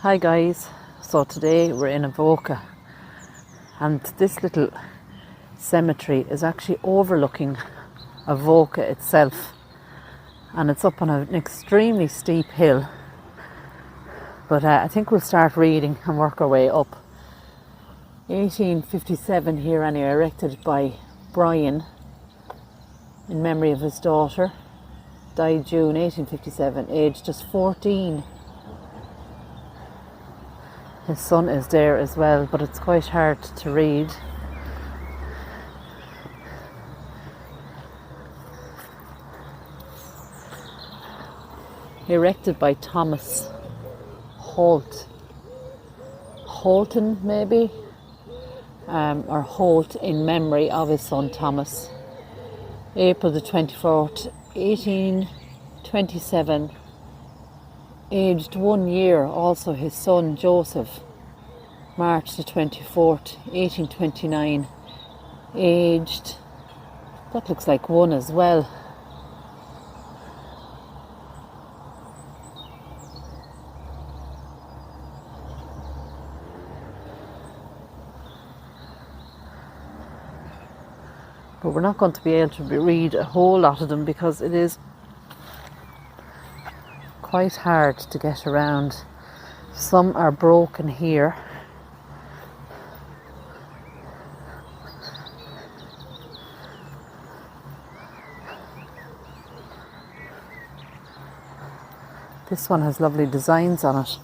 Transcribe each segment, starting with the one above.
Hi guys, so today we're in Avoca and this little cemetery is actually overlooking Avoca itself, and it's up on an extremely steep hill, but I think we'll start reading and work our way up. 1857 here anyway, erected by Brian in memory of his daughter, died June 1857, aged just 14. His son is there as well, but it's quite hard to read. Erected by Thomas Holton maybe, or Holt, in memory of his son Thomas. April the 24th, 1827. Aged 1 year, also his son Joseph. March the 24th, 1829. Aged, that looks like 1 as well. But we're not going to be able to read a whole lot of them because it is quite hard to get around. Some are broken here. This one has lovely designs on it.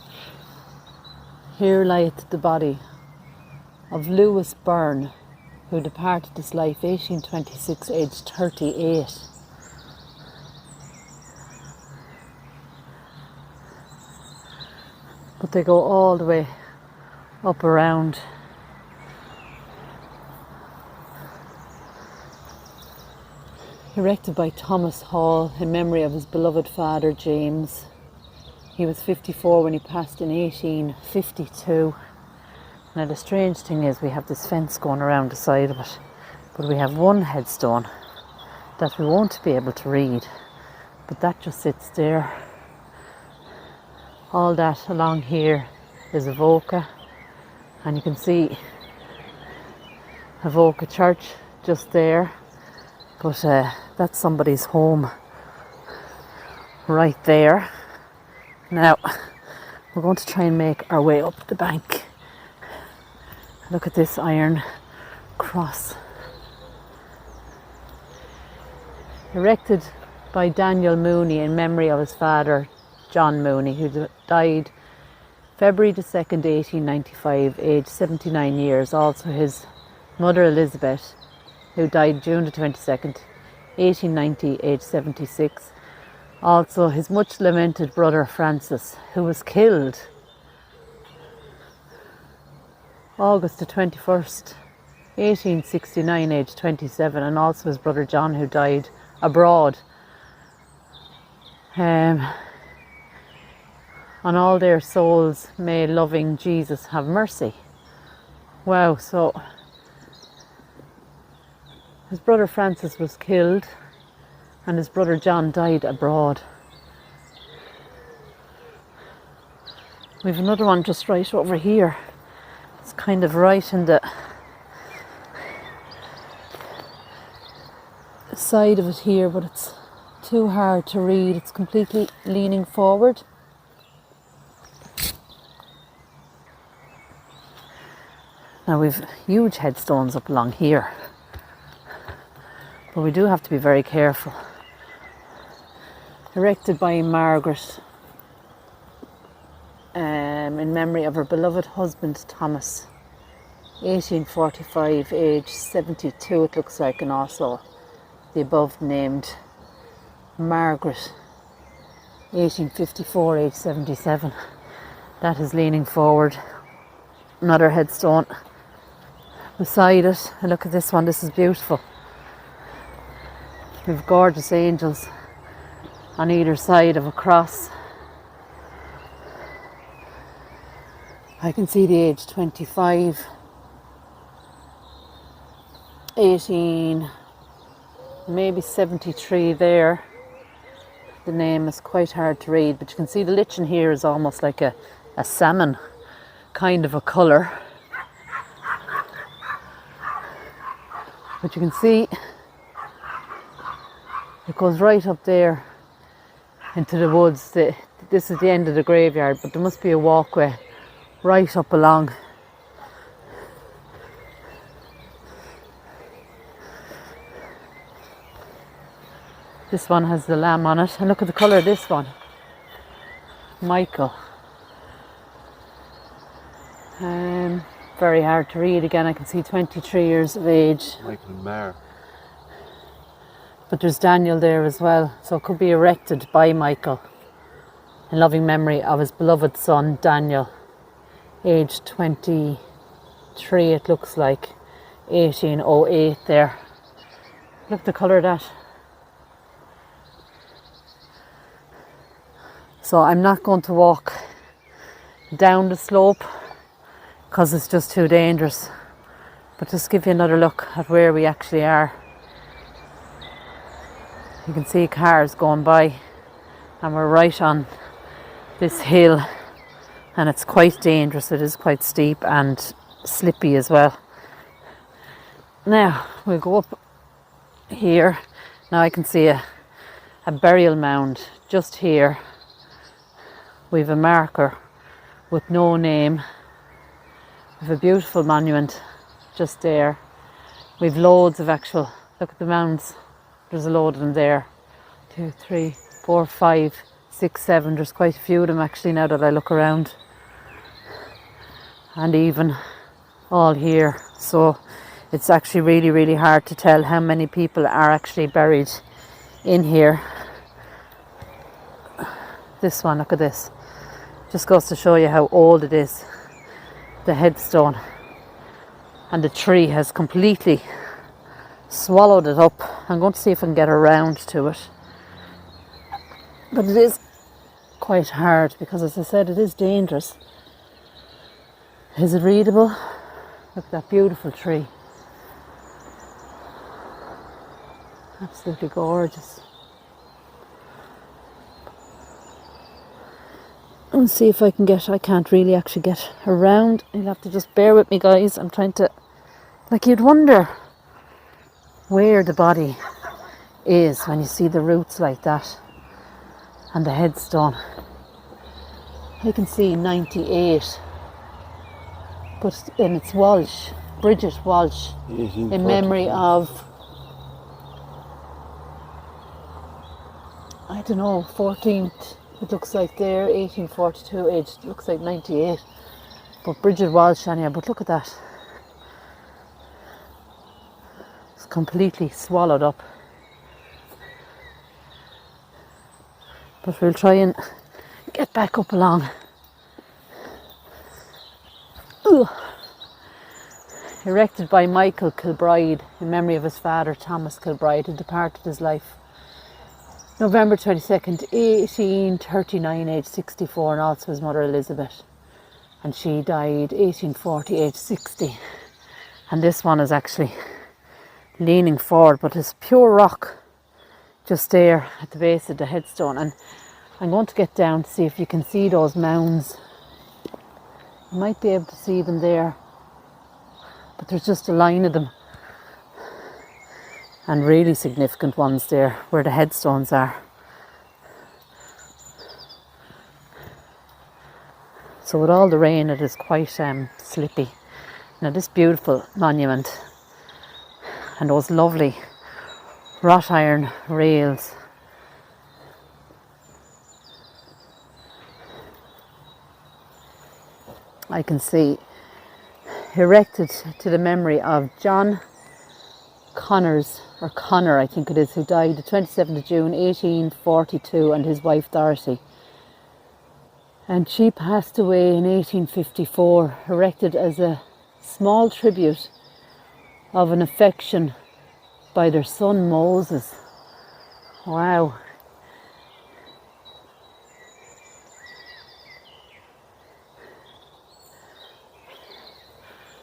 Here lieth the body of Lewis Byrne, who departed this life 1826, aged 38. But they go all the way up around. Erected by Thomas Hall in memory of his beloved father James. He was 54 when he passed in 1852. Now the strange thing is we have this fence going around the side of it, but we have one headstone that we won't be able to read, but that just sits there. All that along here is Avoca, and you can see Avoca Church just there, but that's somebody's home right there. Now we're going to try and make our way up the bank. Look at this iron cross. Erected by Daniel Mooney in memory of his father John Mooney, who died February the 2nd, 1895, aged 79 years. Also his mother Elizabeth, who died June the 22nd, 1890, aged 76. Also his much lamented brother Francis, who was killed August the 21st, 1869, aged 27, and also his brother John, who died abroad. On all their souls may loving Jesus have mercy. Wow, so his brother Francis was killed and his brother John died abroad. We've another one just right over here. It's kind of right in the side of it here, but it's too hard to read. It's completely leaning forward. Now we've huge headstones up along here, but we do have to be very careful. Erected by Margaret in memory of her beloved husband Thomas, 1845, aged 72 it looks like, and also the above named Margaret, 1854, aged 77. That is leaning forward. Another headstone beside it. And look at this one, this is beautiful. We have gorgeous angels on either side of a cross. I can see the age 25, 18, maybe 73 there. The name is quite hard to read, but you can see the lichen here is almost like a a salmon kind of a colour. But you can see it goes right up there into the woods. This is the end of the graveyard, but there must be a walkway right up along. This one has the lamb on it, and look at the colour of this one. Michael. Very hard to read. Again, I can see 23 years of age. Michael Maher. But there's Daniel there as well, so it could be erected by Michael in loving memory of his beloved son Daniel, aged 23 it looks like, 1808 there. Look at the colour of that. So I'm not going to walk down the slope because it's just too dangerous, but just give you another look at where we actually are. You can see cars going by, and we're right on this hill, and it's quite dangerous. It is quite steep and slippy as well. Now we'll go up here. Now I can see a burial mound just here. We've a marker with no name. We've a beautiful monument just there. We've loads of actual, look at the mounds. There's a load of them there. 2, 3, 4, 5, 6, 7. There's quite a few of them actually now that I look around. And even all here. So it's actually really, really hard to tell how many people are actually buried in here. This one, look at this. Just goes to show you how old it is. The headstone. And the tree has completely swallowed it up. I'm going to see if I can get around to it. But it is quite hard because, as I said, it is dangerous. Is it readable? Look at that beautiful tree. Absolutely gorgeous. Let's see if I can get, I can't really actually get around. You'll have to just bear with me, guys. I'm trying to, like, you'd wonder where the body is when you see the roots like that and the headstone. I can see 98, but and it's Walsh, Bridget Walsh, in memory of, I don't know, 14th. It looks like there, 1842, aged, looks like 98. But Bridget Walsh, anyhow, but look at that. It's completely swallowed up. But we'll try and get back up along. Ugh. Erected by Michael Kilbride in memory of his father, Thomas Kilbride, who departed this life November 22nd, 1839, aged 64, and also his mother Elizabeth. And she died 1840, aged 60. And this one is actually leaning forward, but it's pure rock just there at the base of the headstone. And I'm going to get down to see if you can see those mounds. You might be able to see them there, but there's just a line of them. And really significant ones there where the headstones are. So with all the rain, it is quite slippy. Now this beautiful monument and those lovely wrought iron rails. I can see erected to the memory of John Connors, or Connor I think it is, who died the 27th of June 1842, and his wife Dorothy. And she passed away in 1854, erected as a small tribute of an affection by their son Moses. Wow.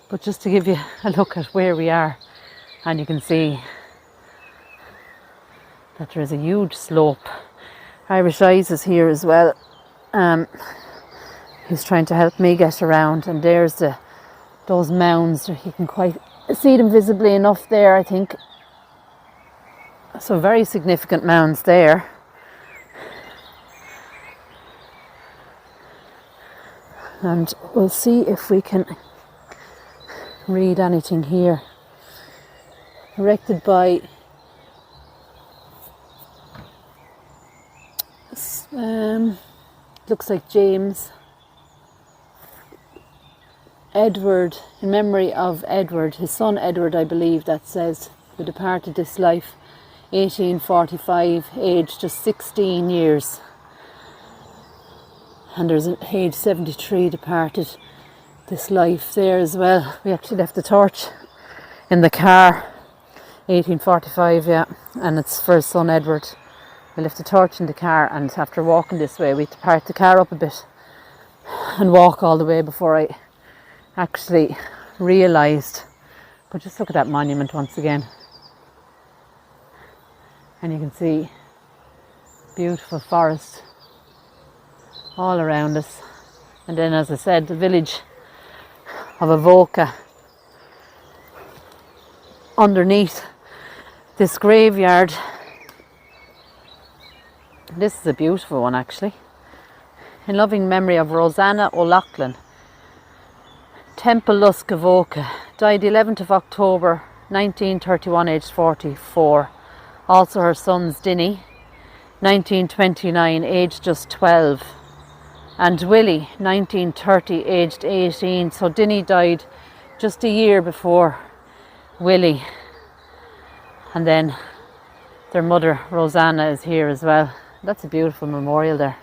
But just to give you a look at where we are, and you can see that there is a huge slope. Irish Eyes is here as well. He's trying to help me get around, and there's those mounds. You can quite see them visibly enough there, I think. So very significant mounds there. And we'll see if we can read anything here. Erected by looks like James Edward, in memory of Edward, his son Edward, I believe that says, who departed this life 1845, aged just 16 years. And there's an age 73 departed this life there as well. We actually left the torch in the car, 1845, yeah, and it's for his son Edward. We left the torch in the car, and after walking this way, we had to park the car up a bit and walk all the way before I actually realised. But just look at that monument once again. And you can see beautiful forest all around us. And then, as I said, the village of Avoca underneath this graveyard. This is a beautiful one, actually. In loving memory of Rosanna O'Loughlin, Temple Lusk Avoca, died 11th of October 1931, aged 44. Also her sons Dinny, 1929, aged just 12. And Willie, 1930, aged 18. So Dinny died just a year before Willie. And then their mother, Rosanna, is here as well. That's a beautiful memorial there.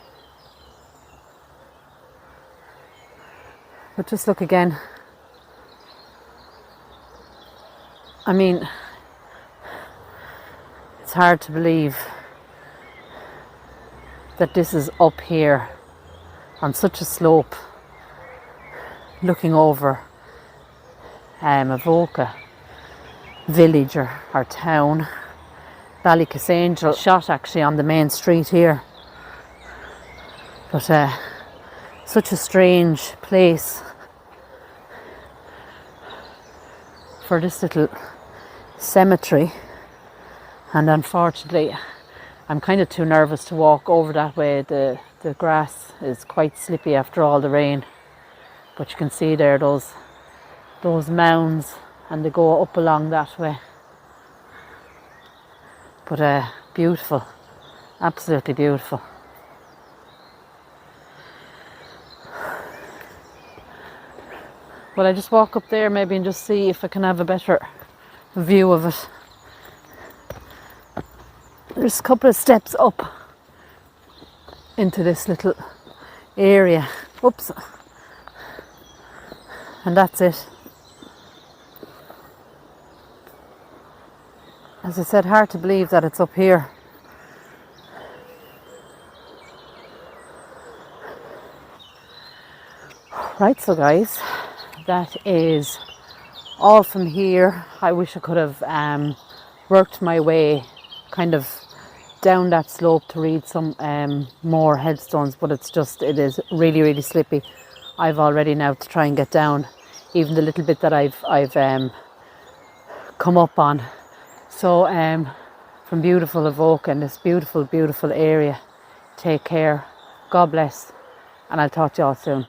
But just look again. I mean, it's hard to believe that this is up here on such a slope, looking over Avoca village or town. Ballycasangel, shot actually on the main street here. But such a strange place for this little cemetery. And unfortunately, I'm kind of too nervous to walk over that way. The grass is quite slippy after all the rain. But you can see there those mounds, and they go up along that way. But beautiful, absolutely beautiful. Well, I just walk up there maybe and just see if I can have a better view of it. There's a couple of steps up into this little area. Whoops. And that's it. As I said, hard to believe that it's up here. Right, so guys, that is all from here. I wish I could have worked my way kind of down that slope to read some more headstones, but it is really, really slippy. I've already now to try and get down even the little bit that I've come up on. So from beautiful Avoca and this beautiful, beautiful area, take care, God bless, and I'll talk to you all soon.